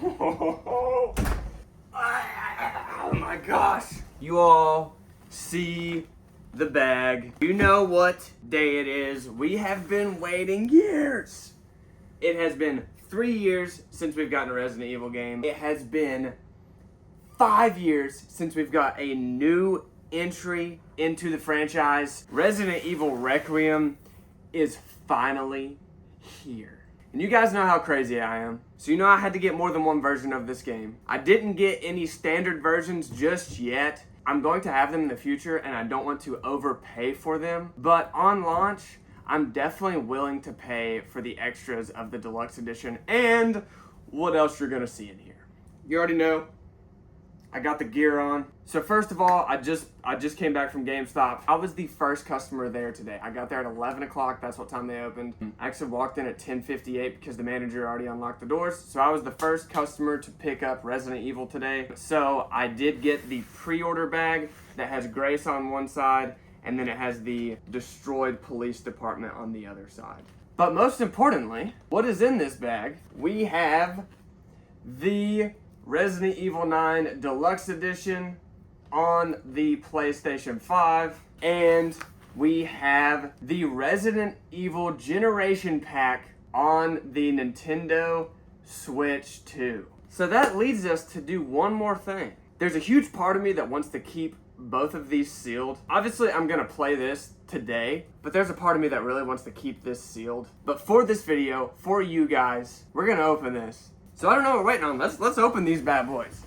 Oh my gosh. You all see the bag. You know what day it is. We have been waiting years. It has been 3 years since we've gotten a Resident Evil game. It has been 5 years since we've got a new entry into the franchise. Resident Evil Requiem is finally here. And you guys know how crazy I am. So you know I had to get more than one version of this game. I didn't get any standard versions just yet. I'm going to have them in the future and I don't want to overpay for them. But on launch, I'm definitely willing to pay for the extras of the Deluxe Edition and what else you're gonna see in here. You already know, I got the gear on. So first of all, I just came back from GameStop. I was the first customer there today. I got there at 11 o'clock, that's what time they opened. I actually walked in at 10:58 because the manager already unlocked the doors. So I was the first customer to pick up Resident Evil today. So I did get the pre-order bag that has Grace on one side, and then it has the destroyed police department on the other side. But most importantly, what is in this bag? We have the Resident Evil 9 Deluxe Edition on the PlayStation 5, and we have the Resident Evil Generation Pack on the Nintendo Switch 2. So that leads us to do one more thing. There's a huge part of me that wants to keep both of these sealed. Obviously, I'm gonna play this today, but there's a part of me that really wants to keep this sealed. But for this video, for you guys, we're gonna open this. So I don't know what we're waiting on. Let's open these bad boys.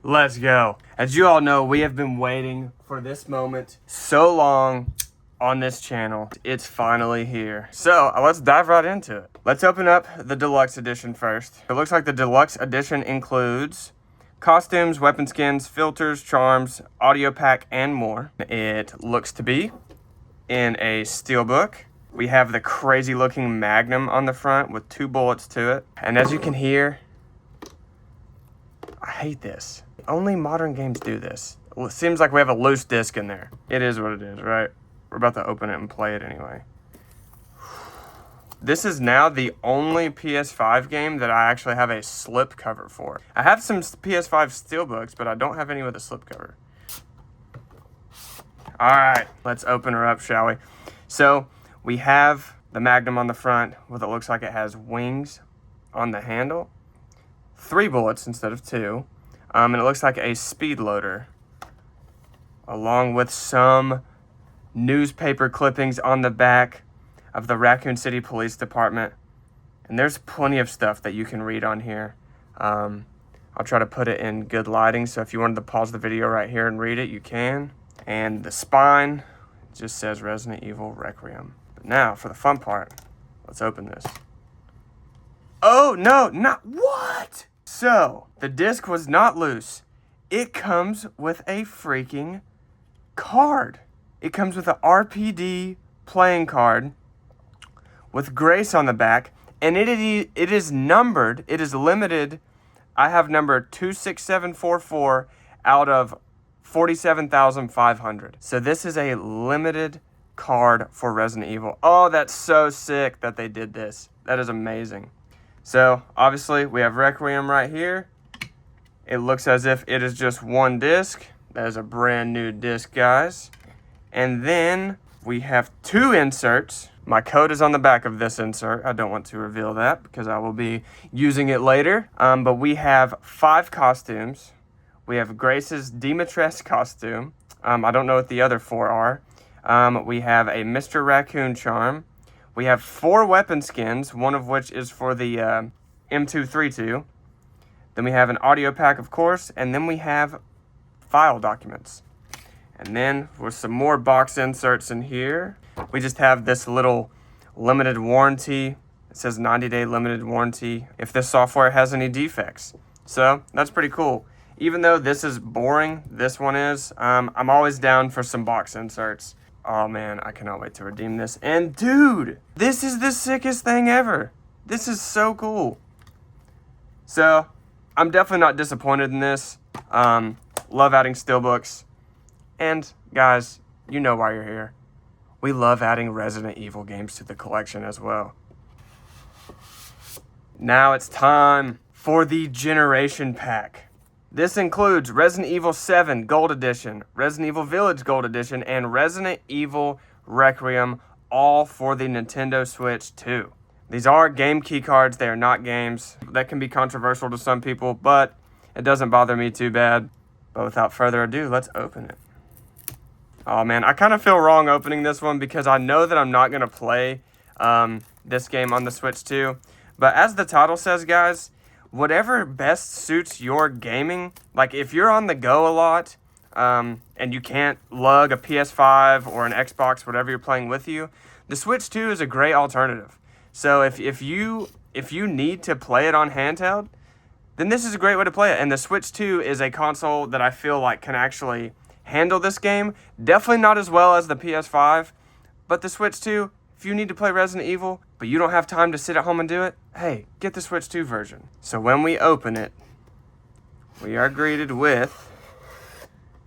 Let's go. As you all know, we have been waiting for this moment so long on this channel. It's finally here. So let's dive right into it. Let's open up the Deluxe Edition first. It looks like the Deluxe Edition includes costumes, weapon skins, filters, charms, audio pack, and more. It looks to be in a steelbook. We have the crazy looking Magnum on the front with 2 bullets to it. And as you can hear, I hate this. Only modern games do this. Well, it seems like we have a loose disc in there. It is what it is, right? We're about to open it and play it anyway. This is now the only PS5 game that I actually have a slip cover for. I have some PS5 steelbooks, but I don't have any with a slip cover. All right, let's open her up, shall we? So we have the Magnum on the front with it looks like it has wings on the handle. 3 bullets instead of 2. And it looks like a speed loader, along with some newspaper clippings on the back of the Raccoon City Police Department. And there's plenty of stuff that you can read on here. I'll try to put it in good lighting, so if you wanted to pause the video right here and read it, you can. And the spine just says Resident Evil Requiem. But now, for the fun part, let's open this. Oh, no, not what? So, the disc was not loose. It comes with a freaking card. It comes with an RPD playing card with Grace on the back, and it is numbered. It is limited. I have number 26744 out of 47,500. So this is a limited card for Resident Evil. Oh, that's so sick that they did this. That is amazing. So obviously we have Requiem right here. It looks as if it is just one disc. That is a brand new disc, guys. And then we have 2 inserts. My code is on the back of this insert. I don't want to reveal that because I will be using it later. But we have 5 costumes. We have Grace's Demetress costume. I don't know what the other 4 are. We have a Mr. Raccoon charm. We have 4 weapon skins, one of which is for the M232. Then we have an audio pack, of course, and then we have file documents. And then with some more box inserts in here, we just have this little limited warranty. It says 90-day limited warranty if this software has any defects. So that's pretty cool. Even though this is boring, this one is, I'm always down for some box inserts. Oh man, I cannot wait to redeem this. And dude, this is the sickest thing ever. This is so cool. So, I'm definitely not disappointed in this. Love adding steelbooks. And guys, you know why you're here. We love adding Resident Evil games to the collection as well. Now it's time for the Generation Pack. This includes Resident Evil 7 Gold Edition, Resident Evil Village Gold Edition, and Resident Evil Requiem, all for the Nintendo Switch 2. These are game key cards. They are not games. That can be controversial to some people, but it doesn't bother me too bad. But without further ado, let's open it. Oh man, I kind of feel wrong opening this one because I know that I'm not going to play this game on the Switch 2. But as the title says, guys, whatever best suits your gaming, like if you're on the go a lot and you can't lug a PS5 or an Xbox, whatever you're playing with you, the Switch 2 is a great alternative. So if you need to play it on handheld, then this is a great way to play it. And the Switch 2 is a console that I feel like can actually handle this game. Definitely not as well as the PS5, but the Switch 2, if you need to play Resident Evil, but you don't have time to sit at home and do it, hey, get the Switch 2 version. So when we open it, we are greeted with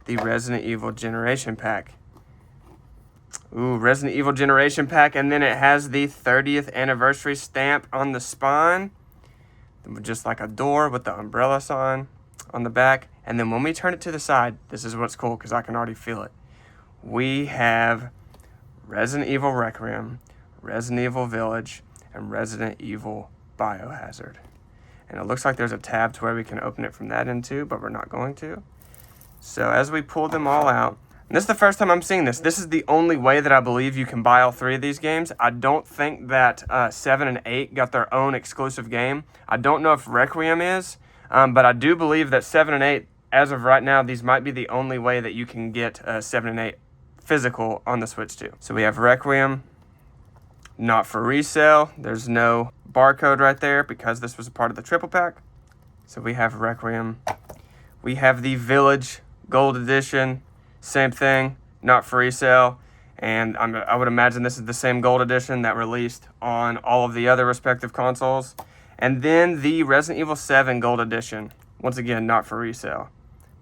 the Resident Evil Generation Pack. Ooh, Resident Evil Generation Pack, and then it has the 30th anniversary stamp on the spine. Just like a door with the umbrella sign on the back. And then when we turn it to the side, this is what's cool because I can already feel it. We have Resident Evil Requiem, Resident Evil Village, and Resident Evil Biohazard. And it looks like there's a tab to where we can open it from that end too, but we're not going to. So as we pull them all out, and this is the first time I'm seeing this. This is the only way that I believe you can buy all three of these games. I don't think that 7 and 8 got their own exclusive game. I don't know if Requiem is, but I do believe that 7 and 8, as of right now, these might be the only way that you can get 7 and 8 physical on the Switch 2. So we have Requiem, not for resale. There's no barcode right there because this was a part of the triple pack. So we have Requiem. We have the Village Gold Edition. Same thing, not for resale, and I would imagine this is the same Gold Edition that released on all of the other respective consoles. And then the Resident Evil 7 Gold Edition, once again, not for resale.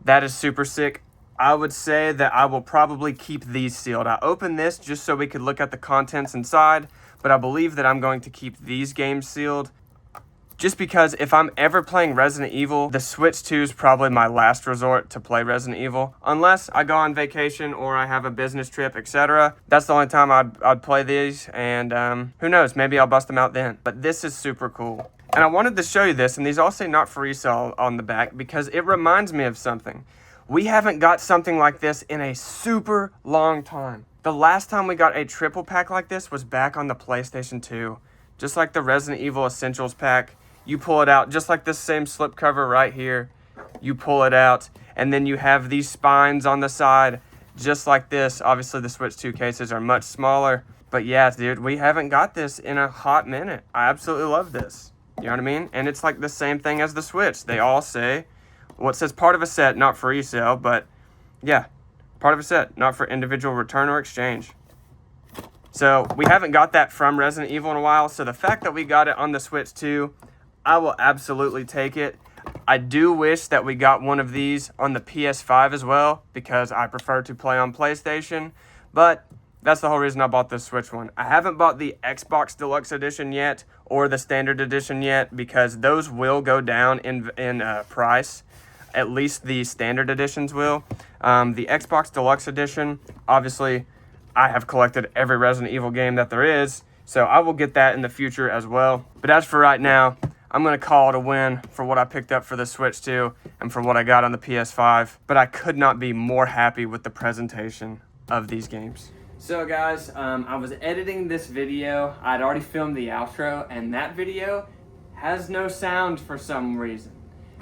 That is super sick. I would say that I will probably keep these sealed. I opened this just so we could look at the contents inside, but I believe that I'm going to keep these games sealed. Just because if I'm ever playing Resident Evil, the Switch 2 is probably my last resort to play Resident Evil. Unless I go on vacation or I have a business trip, etc. That's the only time I'd play these, and who knows, maybe I'll bust them out then. But this is super cool. And I wanted to show you this, and these all say not for resale on the back because it reminds me of something. We haven't got something like this in a super long time. The last time we got a triple pack like this was back on the PlayStation 2. Just like the Resident Evil Essentials pack. You pull it out, just like this same slipcover right here. You pull it out, and then you have these spines on the side, just like this. Obviously, the Switch 2 cases are much smaller. But yeah, dude, we haven't got this in a hot minute. I absolutely love this. You know what I mean? And it's like the same thing as the Switch. They all say, well, it says part of a set, not for resale, but yeah, part of a set, not for individual return or exchange. So we haven't got that from Resident Evil in a while, so the fact that we got it on the Switch 2, I will absolutely take it. I do wish that we got one of these on the PS5 as well because I prefer to play on PlayStation, but that's the whole reason I bought this Switch one. I haven't bought the Xbox Deluxe Edition yet or the Standard Edition yet because those will go down in price. At least the Standard Editions will. The Xbox Deluxe Edition, obviously, I have collected every Resident Evil game that there is, so I will get that in the future as well. But as for right now, I'm going to call it a win for what I picked up for the Switch 2 and for what I got on the PS5. But I could not be more happy with the presentation of these games. So guys, I was editing this video. I'd already filmed the outro, and that video has no sound for some reason.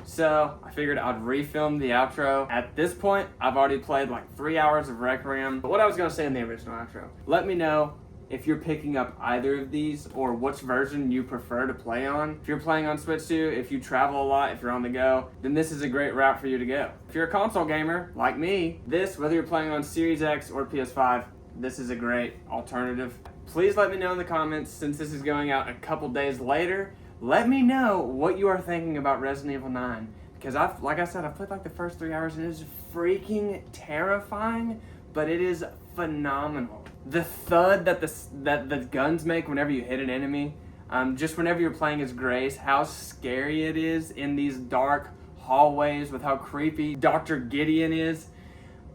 So I figured I'd refilm the outro. At this point, I've already played like 3 hours of Requiem. But what I was going to say in the original outro, let me know if you're picking up either of these or which version you prefer to play on. If you're playing on Switch 2, if you travel a lot, if you're on the go, then this is a great route for you to go. If you're a console gamer, like me, this, whether you're playing on Series X or PS5, this is a great alternative. Please let me know in the comments, since this is going out a couple days later, let me know what you are thinking about Resident Evil 9. Because like I said, I played like the first 3 hours and it is freaking terrifying, but it is phenomenal. The thud that the guns make whenever you hit an enemy, Just whenever you're playing as Grace, how scary it is in these dark hallways with how creepy Dr. Gideon is.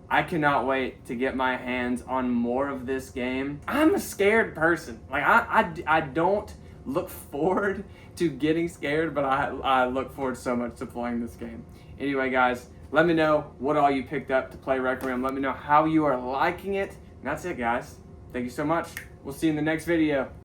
I cannot wait to get my hands on more of this game. I'm a scared person. Like I don't look forward to getting scared, but I look forward so much to playing this game. Anyway, guys, let me know what all you picked up to play Requiem. Let me know how you are liking it. And that's it, guys. Thank you so much. We'll see you in the next video.